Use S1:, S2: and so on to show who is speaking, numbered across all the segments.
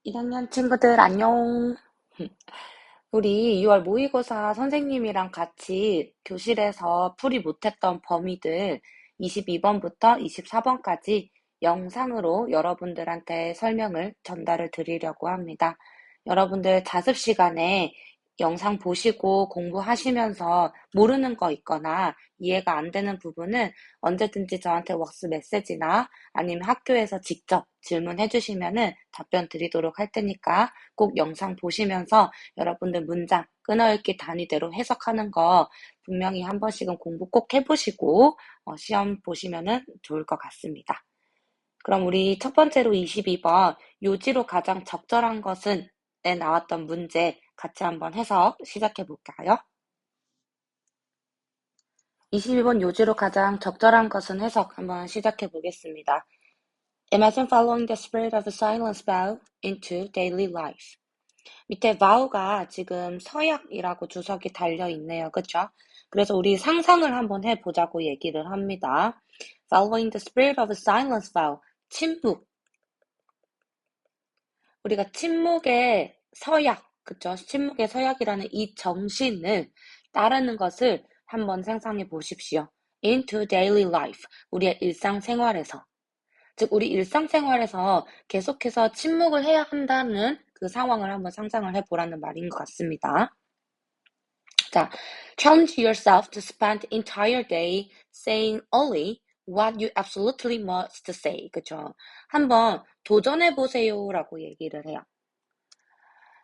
S1: 1학년 친구들 안녕. 우리 2월 모의고사 선생님이랑 같이 교실에서 풀이 못했던 범위들 22번부터 24번까지 영상으로 여러분들한테 설명을 전달을 드리려고 합니다. 여러분들 자습 시간에 영상 보시고 공부하시면서 모르는 거 있거나 이해가 안 되는 부분은 언제든지 저한테 웍스 메시지나 아니면 학교에서 직접 질문해 주시면은 답변 드리도록 할 테니까 꼭 영상 보시면서 여러분들 문장, 끊어읽기 단위대로 해석하는 거 분명히 한 번씩은 공부 꼭 해보시고 시험 보시면은 좋을 것 같습니다. 그럼 우리 첫 번째로 22번 요지로 가장 적절한 것은 에 나왔던 문제 같이 한번 해석 시작해 볼까요? 22번 요지로 가장 적절한 것은 해석 한번 시작해 보겠습니다. Imagine following the spirit of the silence vow into daily life. 밑에 vow가 지금 서약이라고 주석이 달려 있네요. 그쵸? 그래서 우리 상상을 한번 해보자고 얘기를 합니다. Following the spirit of the silence vow. 침묵. 우리가 침묵의 서약, 그쵸? 침묵의 서약이라는 이 정신을 따르는 것을 한번 상상해 보십시오. Into daily life. 우리의 일상생활에서. 즉, 우리 일상생활에서 계속해서 침묵을 해야 한다는 그 상황을 한번 상상을 해보라는 말인 것 같습니다. 자, challenge yourself to spend the entire day saying only what you absolutely must say. 그쵸? 한번 도전해보세요라고 얘기를 해요.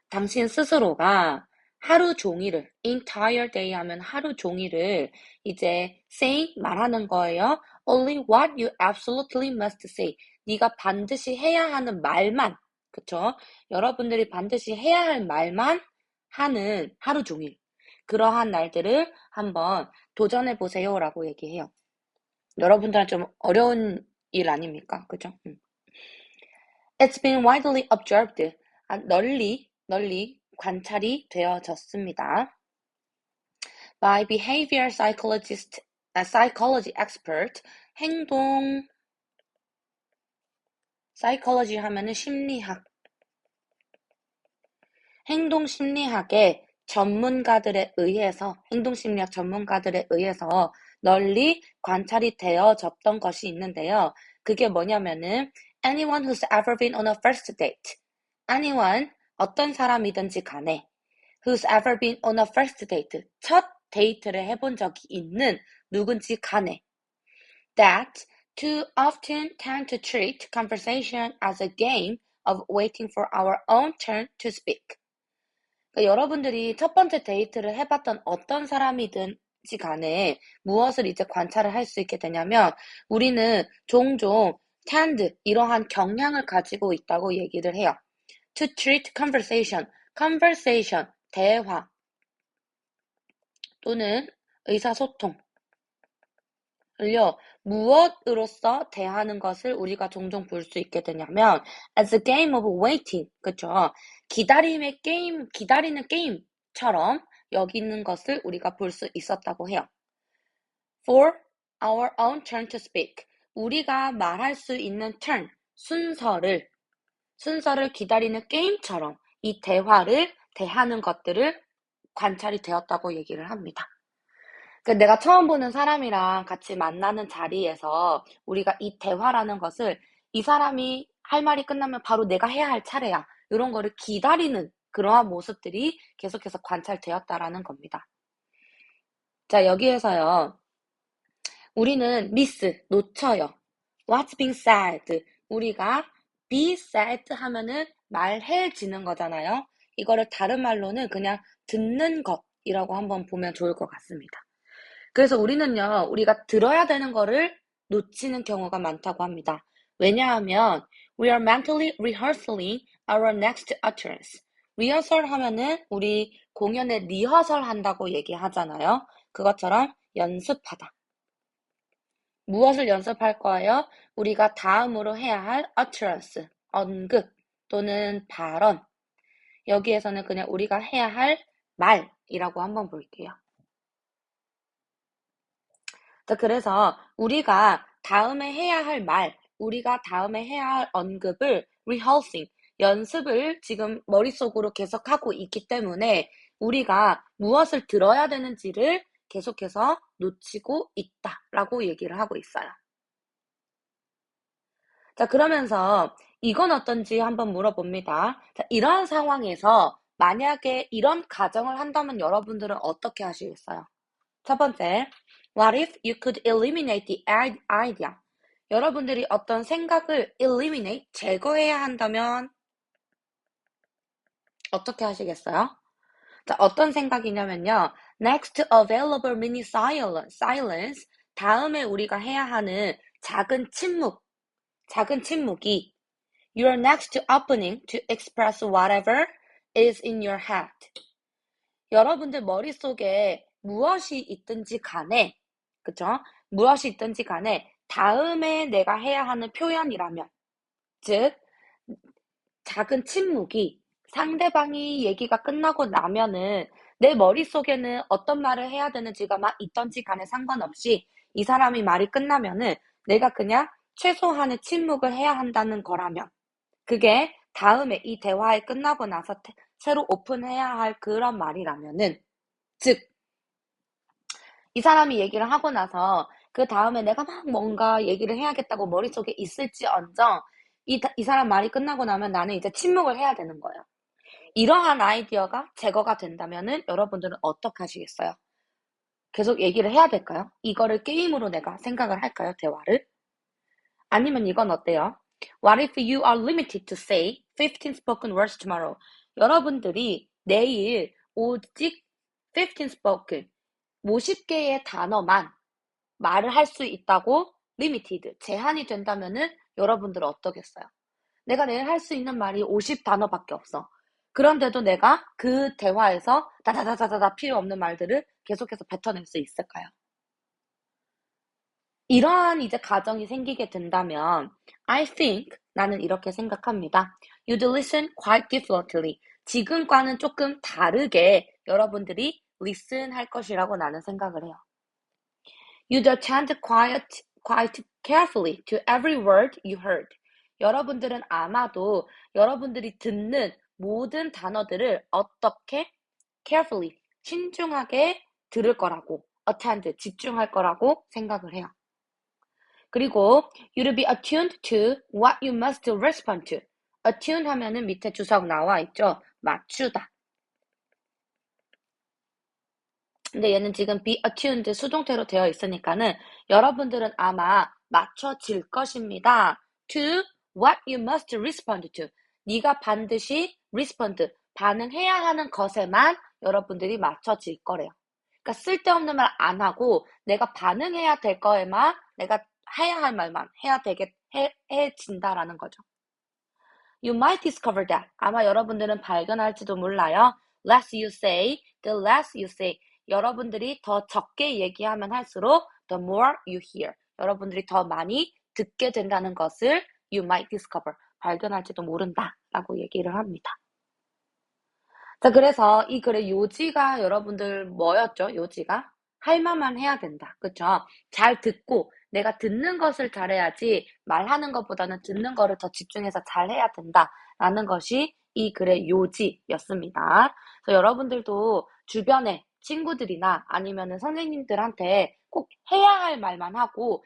S1: 당신 스스로가 하루 종일을, entire day 하면 하루 종일을 이제 saying 말하는 거예요. Only what you absolutely must say. 네가 반드시 해야 하는 말만, 그쵸? 여러분들이 반드시 해야 할 말만 하는 하루 종일. 그러한 날들을 한번 도전해보세요라고 얘기해요. 여러분들은 좀 어려운 일 아닙니까? 그죠? It's been widely observed. 널리 관찰이 되어졌습니다. By behavior psychology expert, psychology 하면은 행동 심리학의 행동심리학 전문가들에 의해서 널리 관찰이 되어졌던 것이 있는데요. 그게 뭐냐면은 anyone who's ever been on a first date. anyone, 어떤 사람이든지 간에 who's ever been on a first date. 첫 데이트를 해본 적이 있는 누군지 간에 that too often tend to treat conversation as a game of waiting for our own turn to speak. 그러니까 여러분들이 첫 번째 데이트를 해봤던 어떤 사람이든지 간에 무엇을 이제 관찰을 할 수 있게 되냐면 우리는 종종 tend 이러한 경향을 가지고 있다고 얘기를 해요. To treat conversation, 대화 또는 의사소통을요, 무엇으로서 대하는 것을 우리가 종종 볼 수 있게 되냐면 as a game of waiting, 그쵸? 기다리는 게임처럼 여기는 것을 우리가 볼 수 있었다고 해요. For our own turn to speak. 우리가 말할 수 있는 turn, 순서를 기다리는 게임처럼 이 대화를 대하는 것들을 관찰이 되었다고 얘기를 합니다. 그러니까 내가 처음 보는 사람이랑 같이 만나는 자리에서 우리가 이 대화라는 것을 이 사람이 할 말이 끝나면 바로 내가 해야 할 차례야. 이런 거를 기다리는 그러한 모습들이 계속해서 관찰되었다라는 겁니다. 자, 여기에서요. 우리는 miss, 놓쳐요. What's being said? 우리가 be said 하면은 말해지는 거잖아요. 이거를 다른 말로는 그냥 듣는 것이라고 한번 보면 좋을 것 같습니다. 그래서 우리는요, 우리가 들어야 되는 거를 놓치는 경우가 많다고 합니다. 왜냐하면 we are mentally rehearsing our next utterance. 리허설 하면은 우리 공연에 리허설 한다고 얘기하잖아요. 그것처럼 연습하다. 무엇을 연습할 거예요? 우리가 다음으로 해야 할 utterance, 언급 또는 발언. 여기에서는 그냥 우리가 해야 할 말이라고 한번 볼게요. 자, 그래서 우리가 다음에 해야 할 말, 우리가 다음에 해야 할 언급을 rehearsing, 연습을 지금 머릿속으로 계속하고 있기 때문에 우리가 무엇을 들어야 되는지를 계속해서 놓치고 있다라고 얘기를 하고 있어요. 자, 그러면서 이건 어떤지 한번 물어봅니다. 자, 이러한 상황에서 만약에 이런 가정을 한다면 여러분들은 어떻게 하시겠어요? 첫 번째, what if you could eliminate the idea? 여러분들이 어떤 생각을 eliminate, 제거해야 한다면 어떻게 하시겠어요? 자, 어떤 생각이냐면요. Next available mini silence. 다음에 우리가 해야 하는 작은 침묵이 Your next opening to express whatever is in your head. 여러분들 머릿속에 무엇이 있든지 간에, 그쵸? 무엇이 있든지 간에 다음에 내가 해야 하는 표현이라면, 즉, 작은 침묵이 상대방이 얘기가 끝나고 나면은 내 머릿속에는 어떤 말을 해야 되는지가 막 있던지 간에 상관없이 이 사람이 말이 끝나면은 내가 그냥 최소한의 침묵을 해야 한다는 거라면 그게 다음에 이 대화에 끝나고 나서 새로 오픈해야 할 그런 말이라면은 즉 이 사람이 얘기를 하고 나서 그 다음에 내가 막 뭔가 얘기를 해야겠다고 머릿속에 있을지언정 이 사람 말이 끝나고 나면 나는 이제 침묵을 해야 되는 거예요. 이러한 아이디어가 제거가 된다면은 여러분들은 어떻게 하시겠어요? 계속 얘기를 해야 될까요? 이거를 게임으로 내가 생각을 할까요? 대화를? 아니면 이건 어때요? What if you are limited to say 15 spoken words tomorrow? 여러분들이 내일 오직 15 spoken, 50개의 단어만 말을 할 수 있다고 limited, 제한이 된다면은 여러분들은 어떠겠어요? 내가 내일 할 수 있는 말이 50단어밖에 없어. 그런데도 내가 그 대화에서 다다다다다 필요 없는 말들을 계속해서 뱉어낼 수 있을까요? 이러한 이제 가정이 생기게 된다면 I think 나는 이렇게 생각합니다. You'd listen quite differently. 지금과는 조금 다르게 여러분들이 listen 할 것이라고 나는 생각을 해요. You'd attend quite carefully to every word you heard. 여러분들은 아마도 여러분들이 듣는 모든 단어들을 어떻게 carefully, 신중하게 들을 거라고, attend, 집중할 거라고 생각을 해요. 그리고 you'll be attuned to what you must respond to. attune 하면은 밑에 주석 나와 있죠. 맞추다. 근데 얘는 지금 be attuned 수동태로 되어 있으니까는 여러분들은 아마 맞춰질 것입니다. to what you must respond to. 네가 반드시 respond, 반응해야 하는 것에만 여러분들이 맞춰질 거래요. 그러니까 쓸데없는 말 안 하고 내가 반응해야 될 거에만 내가 해야 할 말만 해진다라는 거죠. You might discover that. 아마 여러분들은 발견할지도 몰라요. Less you say, the less you say. 여러분들이 더 적게 얘기하면 할수록 the more you hear. 여러분들이 더 많이 듣게 된다는 것을 you might discover. 발견할지도 모른다 라고 얘기를 합니다. 자, 그래서 이 글의 요지가 여러분들 뭐였죠? 요지가? 할 말만 해야 된다. 그쵸? 잘 듣고 내가 듣는 것을 잘해야지 말하는 것보다는 듣는 거를 더 집중해서 잘해야 된다라는 것이 이 글의 요지였습니다. 그래서 여러분들도 주변에 친구들이나 아니면은 선생님들한테 꼭 해야 할 말만 하고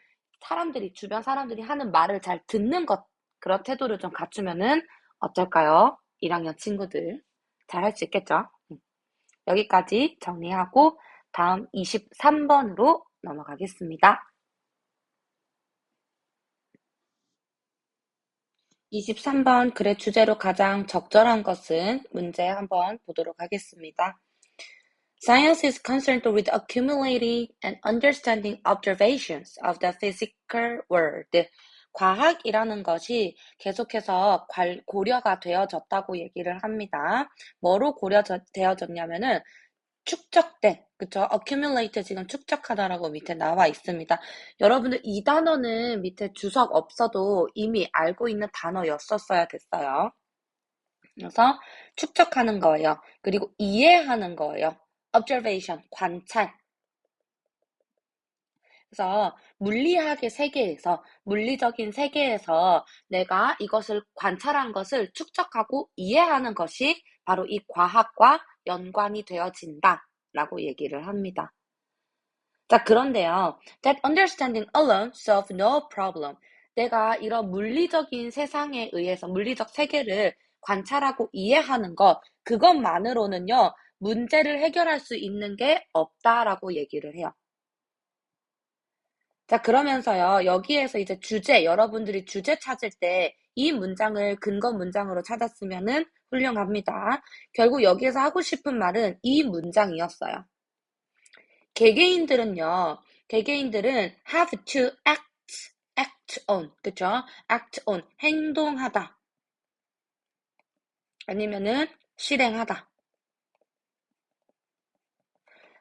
S1: 주변 사람들이 하는 말을 잘 듣는 것, 그런 태도를 좀 갖추면은 어떨까요? 1학년 친구들. 잘 할 수 있겠죠? 여기까지 정리하고 다음 23번으로 넘어가겠습니다. 23번 글의 주제로 가장 적절한 것은 문제 한번 보도록 하겠습니다. Science is concerned with accumulating and understanding observations of the physical world. 과학이라는 것이 계속해서 고려가 되어졌다고 얘기를 합니다. 뭐로 고려되어졌냐면은 축적된, 그쵸? accumulate 지금 축적하다라고 밑에 나와 있습니다. 여러분들 이 단어는 밑에 주석 없어도 이미 알고 있는 단어였었어야 됐어요. 그래서 축적하는 거예요. 그리고 이해하는 거예요. observation, 관찰. 그래서 물리학의 세계에서, 물리적인 세계에서 내가 이것을 관찰한 것을 축적하고 이해하는 것이 바로 이 과학과 연관이 되어진다 라고 얘기를 합니다. 자, 그런데요. That understanding alone solves no problem. 내가 이런 물리적인 세상에 의해서 물리적 세계를 관찰하고 이해하는 것, 그것만으로는요, 문제를 해결할 수 있는 게 없다라고 얘기를 해요. 자, 그러면서요, 여기에서 이제 주제, 여러분들이 주제 찾을 때 이 문장을 근거 문장으로 찾았으면은 훌륭합니다. 결국 여기에서 하고 싶은 말은 이 문장이었어요. 개개인들은 have to act on, 그쵸? act on, 행동하다. 아니면은 실행하다.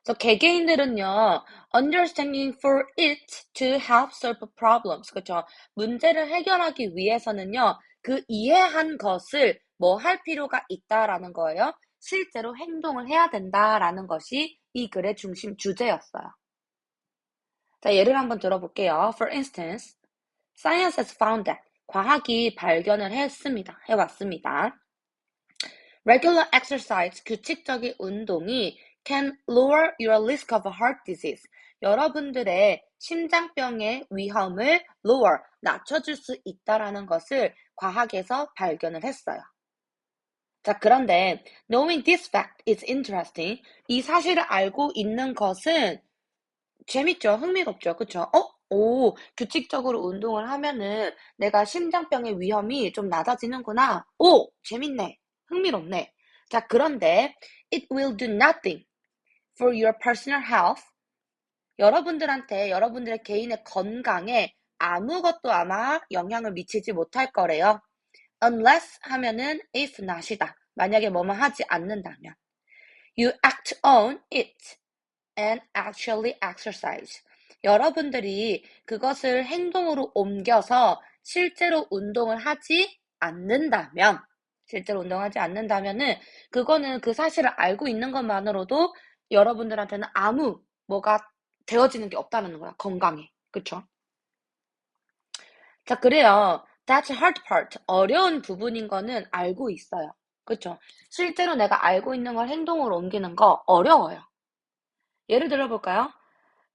S1: 그래서 개개인들은요, understanding for it to help solve problems, 그쵸? 문제를 해결하기 위해서는요, 그 이해한 것을 뭐 할 필요가 있다라는 거예요. 실제로 행동을 해야 된다라는 것이 이 글의 중심 주제였어요. 자, 예를 한번 들어볼게요. For instance, science has found that 과학이 발견을 해왔습니다. Regular exercise, 규칙적인 운동이 can lower your risk of heart disease. 여러분들의 심장병의 위험을 lower, 낮춰줄 수 있다라는 것을 과학에서 발견을 했어요. 자, 그런데 knowing this fact is interesting. 이 사실을 알고 있는 것은 재밌죠? 흥미롭죠? 그쵸? 규칙적으로 운동을 하면은 내가 심장병의 위험이 좀 낮아지는구나. 오, 재밌네. 흥미롭네. 자, 그런데 it will do nothing for your personal health. 여러분들의 개인의 건강에 아무것도 아마 영향을 미치지 못할 거래요. unless 하면은 if not이다. 만약에 뭐만 하지 않는다면. You act on it and actually exercise. 여러분들이 그것을 행동으로 옮겨서 실제로 운동을 하지 않는다면, 그거는 그 사실을 알고 있는 것만으로도 여러분들한테는 아무 뭐가 되어지는 게 없다는 거야, 건강에. 그쵸? 자, 그래요. That's hard part. 어려운 부분인 거는 알고 있어요. 그쵸? 실제로 내가 알고 있는 걸 행동으로 옮기는 거 어려워요. 예를 들어볼까요?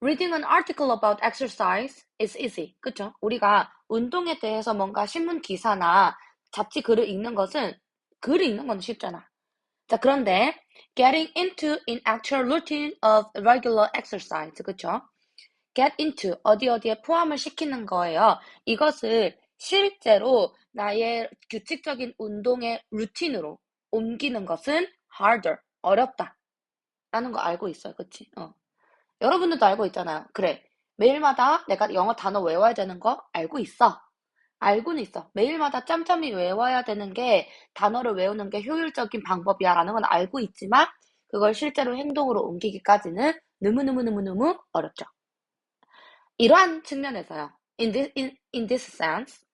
S1: Reading an article about exercise is easy. 그쵸? 우리가 운동에 대해서 뭔가 신문 기사나 잡지 글을 읽는 건 쉽잖아. 자, 그런데 getting into an actual routine of regular exercise. 그쵸? get into, 어디에 포함을 시키는 거예요. 이것을 실제로 나의 규칙적인 운동의 루틴으로 옮기는 것은 harder, 어렵다. 라는 거 알고 있어요. 그치? 여러분들도 알고 있잖아요. 그래. 매일마다 내가 영어 단어 외워야 되는 거 알고 있어. 알고는 있어. 매일마다 짬짬이 외워야 되는 게 단어를 외우는 게 효율적인 방법이야 라는 건 알고 있지만 그걸 실제로 행동으로 옮기기까지는 너무너무너무너무 어렵죠. 이러한 측면에서요. In this sense,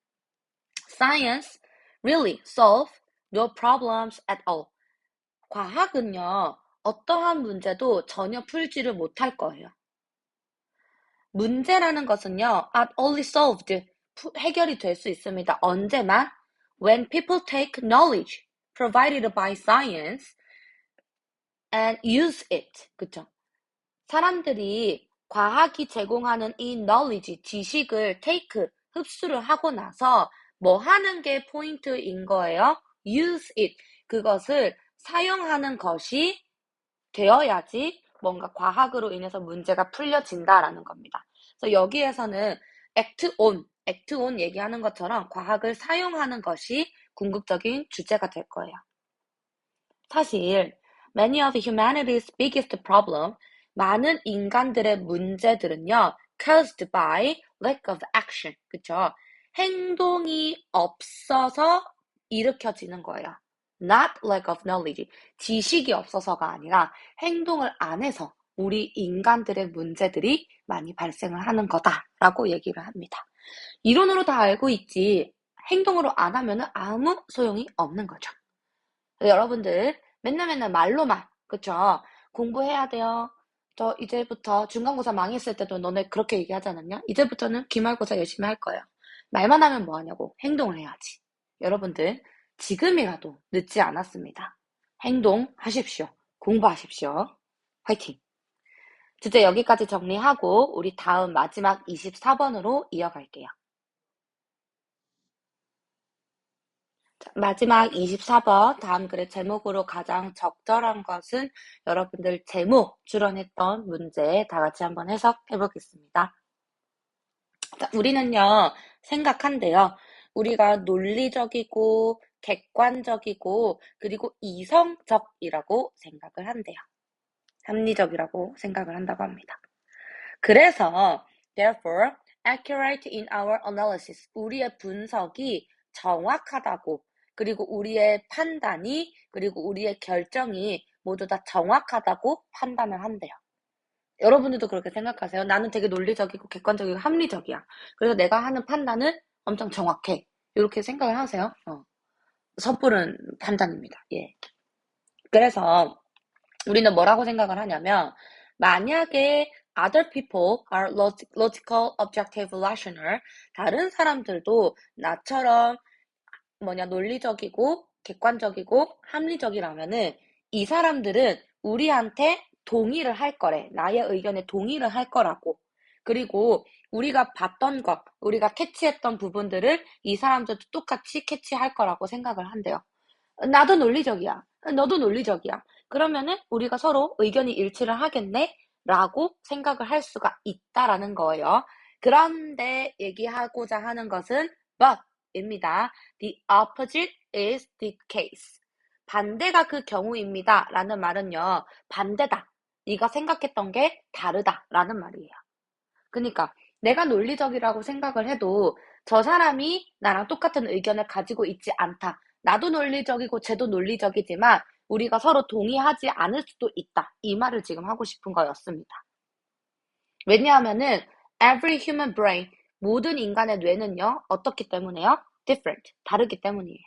S1: science really solve no problems at all. 과학은요, 어떠한 문제도 전혀 풀지를 못할 거예요. 문제라는 것은요, are only solved, 해결이 될 수 있습니다. 언제만? When people take knowledge provided by science and use it. 그쵸? 사람들이 과학이 제공하는 이 knowledge, 지식을 take, 흡수를 하고 나서 뭐 하는 게 포인트인 거예요? use it. 그것을 사용하는 것이 되어야지 뭔가 과학으로 인해서 문제가 풀려진다라는 겁니다. 그래서 여기에서는 act on 얘기하는 것처럼 과학을 사용하는 것이 궁극적인 주제가 될 거예요. 사실 many of humanity's biggest problem, 많은 인간들의 문제들은요, caused by lack of action. 그쵸? 행동이 없어서 일으켜지는 거예요. Not lack of knowledge. 지식이 없어서가 아니라 행동을 안 해서 우리 인간들의 문제들이 많이 발생을 하는 거다라고 얘기를 합니다. 이론으로 다 알고 있지 행동으로 안 하면 아무 소용이 없는 거죠. 여러분들 맨날 말로만, 그쵸? 공부해야 돼요. 저 이제부터 중간고사 망했을 때도 너네 그렇게 얘기하지 않았냐? 이제부터는 기말고사 열심히 할 거야. 말만 하면 뭐 하냐고. 행동을 해야지. 여러분들, 지금이라도 늦지 않았습니다. 행동하십시오. 공부하십시오. 화이팅! 주제 여기까지 정리하고 우리 다음 마지막 24번으로 이어갈게요. 자, 마지막 24번 다음 글의 제목으로 가장 적절한 것은 여러분들 제목 출연했던 문제 다 같이 한번 해석해 보겠습니다. 자, 우리는요 생각한대요. 우리가 논리적이고 객관적이고 그리고 이성적이라고 생각을 한대요. 합리적이라고 생각을 한다고 합니다. 그래서 therefore accurate in our analysis 우리의 분석이 정확하다고 그리고 우리의 판단이 그리고 우리의 결정이 모두 다 정확하다고 판단을 한대요. 여러분들도 그렇게 생각하세요? 나는 되게 논리적이고 객관적이고 합리적이야. 그래서 내가 하는 판단은 엄청 정확해. 이렇게 생각을 하세요? 섣부른 판단입니다. 예. 그래서 우리는 뭐라고 생각을 하냐면 만약에 other people are logical, objective, rational 다른 사람들도 나처럼 논리적이고 객관적이고 합리적이라면은 이 사람들은 우리한테 동의를 할 거래. 나의 의견에 동의를 할 거라고. 그리고 우리가 봤던 것, 우리가 캐치했던 부분들을 이 사람들도 똑같이 캐치할 거라고 생각을 한대요. 나도 논리적이야. 너도 논리적이야. 그러면은 우리가 서로 의견이 일치를 하겠네? 라고 생각을 할 수가 있다라는 거예요. 그런데 얘기하고자 하는 것은 but입니다. The opposite is the case. 반대가 그 경우입니다. 라는 말은요. 반대다. 네가 생각했던 게 다르다. 라는 말이에요. 그러니까 내가 논리적이라고 생각을 해도 저 사람이 나랑 똑같은 의견을 가지고 있지 않다. 나도 논리적이고 쟤도 논리적이지만 우리가 서로 동의하지 않을 수도 있다. 이 말을 지금 하고 싶은 거였습니다. 왜냐하면은 every human brain 모든 인간의 뇌는요. 어떻기 때문에요? different. 다르기 때문이에요.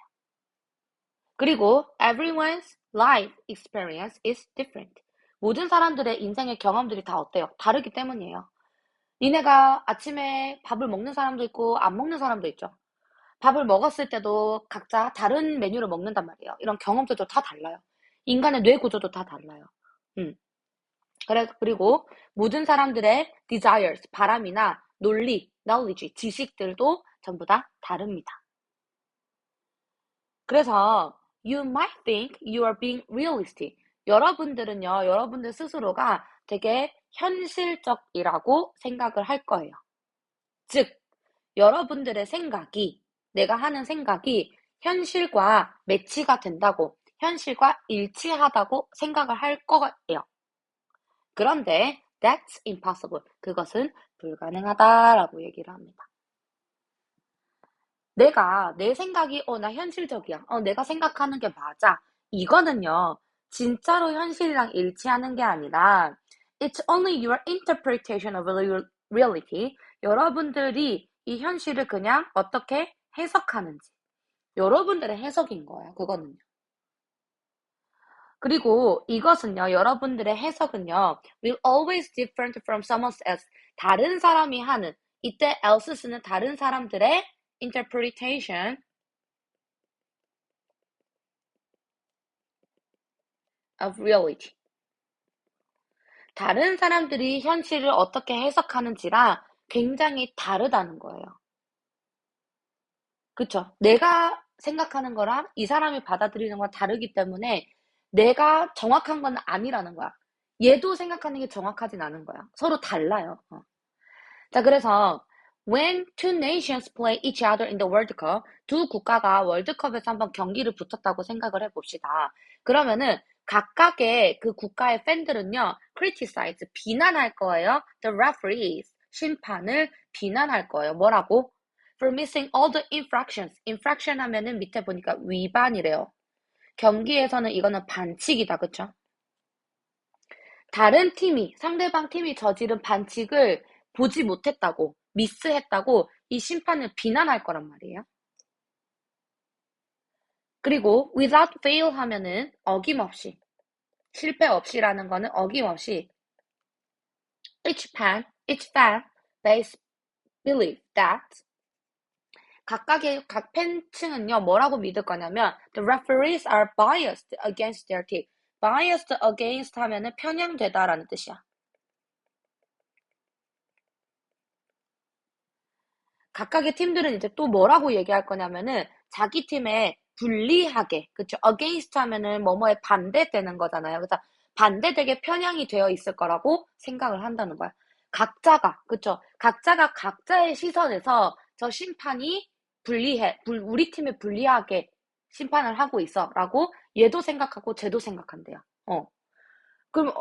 S1: 그리고 everyone's life experience is different. 모든 사람들의 인생의 경험들이 다 어때요? 다르기 때문이에요. 니네가 아침에 밥을 먹는 사람도 있고 안 먹는 사람도 있죠. 밥을 먹었을 때도 각자 다른 메뉴를 먹는단 말이에요. 이런 경험들도 다 달라요. 인간의 뇌 구조도 다 달라요. 그리고 모든 사람들의 desires, 바람이나 논리, knowledge, 지식들도 전부 다 다릅니다. 그래서 you might think you are being realistic. 여러분들은요, 여러분들 스스로가 되게 현실적이라고 생각을 할 거예요. 즉, 여러분들의 생각이, 내가 하는 생각이 현실과 매치가 된다고, 현실과 일치하다고 생각을 할 거예요. 그런데 that's impossible. 그것은 불가능하다라고 얘기를 합니다. 내 생각이 나 현실적이야. 내가 생각하는 게 맞아. 이거는요. 진짜로 현실이랑 일치하는 게 아니라 it's only your interpretation of reality. 여러분들이 이 현실을 그냥 어떻게 해석하는지. 여러분들의 해석인 거예요. 그거는요. 그리고 이것은요. 여러분들의 해석은요. will always different from someone else. 다른 사람이 하는 이때 else는 다른 사람들의 interpretation of reality. 다른 사람들이 현실을 어떻게 해석하는지랑 굉장히 다르다는 거예요. 그쵸? 내가 생각하는 거랑 이 사람이 받아들이는 건 다르기 때문에 내가 정확한 건 아니라는 거야. 얘도 생각하는 게 정확하진 않은 거야. 서로 달라요. 자, 그래서 when two nations play each other in the World Cup, 두 국가가 월드컵에서 한번 경기를 붙었다고 생각을 해봅시다. 그러면은 각각의 그 국가의 팬들은요, criticize, 비난할 거예요. The referees, 심판을 비난할 거예요. 뭐라고? For missing all the infractions. infraction 하면은 밑에 보니까 위반이래요. 경기에서는 이거는 반칙이다. 그쵸? 다른 팀이, 상대방 팀이 저지른 반칙을 보지 못했다고, 미스했다고 이 심판을 비난할 거란 말이에요. 그리고 without fail 하면은 어김없이, 실패 없이라는 거는 어김없이 each fan, they believe that 각 팬층은요, 뭐라고 믿을 거냐면, the referees are biased against their team. biased against 하면은 편향되다라는 뜻이야. 각각의 팀들은 이제 또 뭐라고 얘기할 거냐면은, 자기 팀에 불리하게, 그쵸? against 하면은 뭐뭐에 반대되는 거잖아요. 그래서 반대되게 편향이 되어 있을 거라고 생각을 한다는 거야. 각자가, 그쵸? 각자가 각자의 시선에서 저 심판이 우리 팀에 불리하게 심판을 하고 있어. 라고 얘도 생각하고 쟤도 생각한대요. 그럼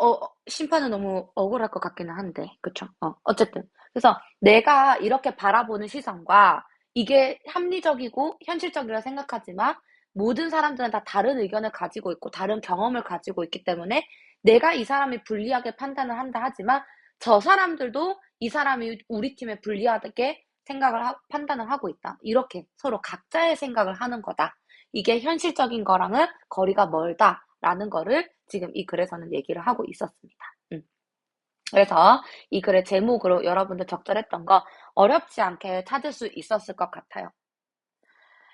S1: 심판은 너무 억울할 것 같기는 한데, 그쵸? 어쨌든. 그래서 내가 이렇게 바라보는 시선과 이게 합리적이고 현실적이라 생각하지만 모든 사람들은 다 다른 의견을 가지고 있고 다른 경험을 가지고 있기 때문에 내가 이 사람이 불리하게 판단을 한다 하지만 저 사람들도 이 사람이 우리 팀에 불리하게 판단을 하고 있다. 이렇게 서로 각자의 생각을 하는 거다. 이게 현실적인 거랑은 거리가 멀다라는 거를 지금 이 글에서는 얘기를 하고 있었습니다. 그래서 이 글의 제목으로 여러분들 적절했던 거 어렵지 않게 찾을 수 있었을 것 같아요.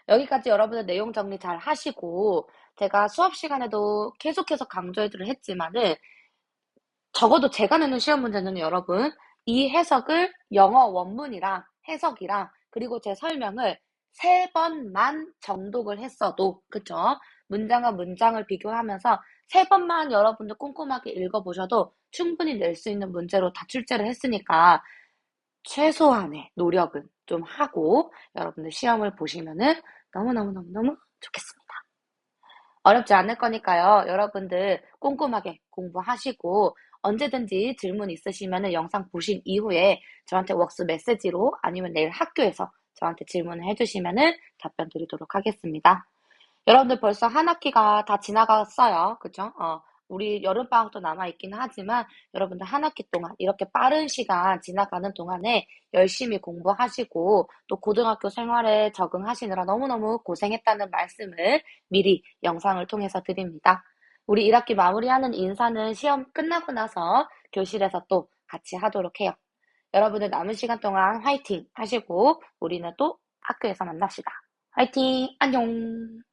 S1: 여기까지 여러분들 내용 정리 잘 하시고 제가 수업 시간에도 계속해서 강조해드를 했지만은 적어도 제가 내는 시험 문제는 여러분 이 해석을 영어 원문이랑 해석이랑 그리고 제 설명을 3번만 정독을 했어도 그쵸? 문장과 문장을 비교하면서 3번만 여러분들 꼼꼼하게 읽어보셔도 충분히 낼 수 있는 문제로 다 출제를 했으니까 최소한의 노력은 좀 하고 여러분들 시험을 보시면은 너무너무너무너무 좋겠습니다. 어렵지 않을 거니까요. 여러분들 꼼꼼하게 공부하시고 언제든지 질문 있으시면 영상 보신 이후에 저한테 웍스 메시지로 아니면 내일 학교에서 저한테 질문을 해주시면 답변 드리도록 하겠습니다. 여러분들 벌써 한 학기가 다 지나갔어요. 그죠? 우리 여름방학도 남아있긴 하지만 여러분들 한 학기 동안 이렇게 빠른 시간 지나가는 동안에 열심히 공부하시고 또 고등학교 생활에 적응하시느라 너무너무 고생했다는 말씀을 미리 영상을 통해서 드립니다. 우리 1학기 마무리하는 인사는 시험 끝나고 나서 교실에서 또 같이 하도록 해요. 여러분들 남은 시간 동안 화이팅 하시고 우리는 또 학교에서 만납시다. 화이팅! 안녕!